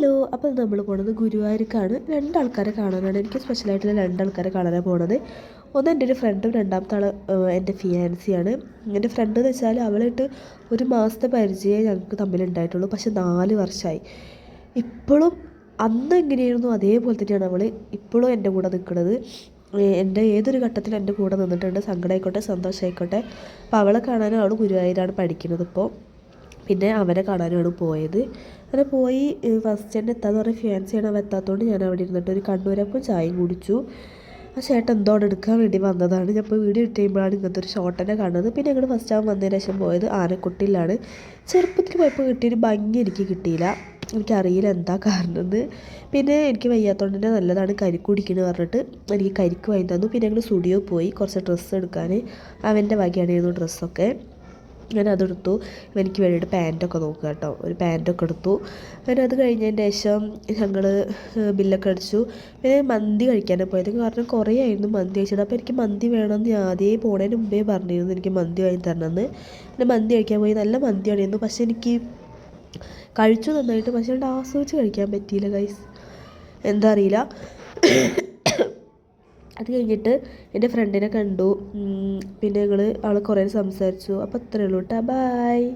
Hello. അപ്പോൾ നമ്മൾ പോണത് ഗുരുവായൂർക്കാണ്. രണ്ടാൾക്കാരെ കാണാനാണ്. എനിക്ക് സ്പെഷ്യലായിട്ടുള്ള രണ്ടാൾക്കാരെ കാണാനാണ് പോണത്. ഒന്ന് എൻ്റെ ഒരു ഫ്രണ്ടും, രണ്ടാമത്തെ ആൾ എൻ്റെ ഫിയാൻസിയാണ്. എൻ്റെ ഫ്രണ്ട് എന്ന് വെച്ചാൽ അവളായിട്ട് ഒരു മാസത്തെ പരിചയമേ ഞങ്ങൾക്ക് തമ്മിലുണ്ടായിട്ടുള്ളൂ. പക്ഷെ 4 വർഷമായി. ഇപ്പോഴും അന്ന് എങ്ങനെയായിരുന്നു അതേപോലെ തന്നെയാണ് അവൾ ഇപ്പോഴും എൻ്റെ കൂടെ നിൽക്കുന്നത്. എൻ്റെ ഏതൊരു ഘട്ടത്തിലും എൻ്റെ കൂടെ നിന്നിട്ടുണ്ട്. സങ്കടമായിക്കോട്ടെ സന്തോഷമായിക്കോട്ടെ. അപ്പോൾ അവളെ കാണാനും അവൾ ഗുരുവായൂരാണ് പഠിക്കുന്നത് ഇപ്പോൾ. പിന്നെ അവനെ കാണാനാണ് പോയത്. അങ്ങനെ പോയി ഫസ്റ്റ് തന്നെ എത്താന്ന് പറഞ്ഞാൽ ഫിയാൻസിയാണ്. അവൻ എത്താത്തതുകൊണ്ട് ഞാൻ അവിടെ ഇരുന്നിട്ട് ഒരു കണ്ണൂരപ്പം ചായയും കുടിച്ചു. ആ ചേട്ടൻ എന്തോ അവിടെ എടുക്കാൻ വേണ്ടി വന്നതാണ്. ഞാൻ ഇപ്പോൾ വീഡിയോ ഇട്ട് കഴിയുമ്പോഴാണ് ഇങ്ങനത്തെ ഒരു ഷോട്ട് തന്നെ കാണുന്നത്. പിന്നെ ഞങ്ങൾ ഫസ്റ്റ് ആവാൻ വന്നതിന് ശേഷം പോയത് ആനക്കുട്ടിയിലാണ്. ചെറുപ്പത്തിൽ പോയപ്പോൾ കിട്ടിയൊരു ഭംഗി എനിക്ക് കിട്ടിയില്ല. എനിക്കറിയില്ല എന്താ കാരണം എന്ന്. പിന്നെ എനിക്ക് വയ്യാത്തതുകൊണ്ട് തന്നെ നല്ലതാണ് കരിക്ക് കുടിക്കുന്നത് പറഞ്ഞിട്ട് എനിക്ക് കരിക്ക് വാങ്ങി തന്നു. പിന്നെ ഞങ്ങൾ സ്റ്റുഡിയോ പോയി കുറച്ച് ഡ്രസ്സ് എടുക്കാൻ. അവൻ്റെ വകയായിരുന്നു ഡ്രസ്സൊക്കെ. ഞാൻ അതെടുത്തു. എനിക്ക് വേണ്ടിയിട്ട് പാൻറ്റൊക്കെ നോക്കുക കേട്ടോ. ഒരു പാൻറ്റൊക്കെ എടുത്തു. അങ്ങനെ അത് കഴിഞ്ഞതിന് ശേഷം ഞങ്ങൾ ബില്ലൊക്കെ അടിച്ചു. പിന്നെ മന്തി കഴിക്കാനാണ് പോയത്. കാരണം കുറേ ആയിരുന്നു മന്തി കഴിച്ചത്. അപ്പോൾ എനിക്ക് മന്തി വേണമെന്ന് ഞാൻ ആദ്യമേ പോണതിന് മുമ്പേ പറഞ്ഞിരുന്നു എനിക്ക് മന്തി വാങ്ങി തരണമെന്ന്. പിന്നെ മന്തി കഴിക്കാൻ പോയി. നല്ല മന്തി ആയിരുന്നു. പക്ഷേ എനിക്ക് കഴിച്ചു നന്നായിട്ട്. പക്ഷേ അത് ആസ്വദിച്ച് കഴിക്കാൻ പറ്റിയില്ല ഗൈസ്. എന്താ അറിയില്ല. അത് കഴിഞ്ഞിട്ട് എൻ്റെ ഫ്രണ്ടിനെ കണ്ടു. പിന്നെ ഞങ്ങൾ കുറേ സംസാരിച്ചു. അപ്പോൾ അത്രയേ ഉള്ളൂ കേട്ടോ. ബായ്.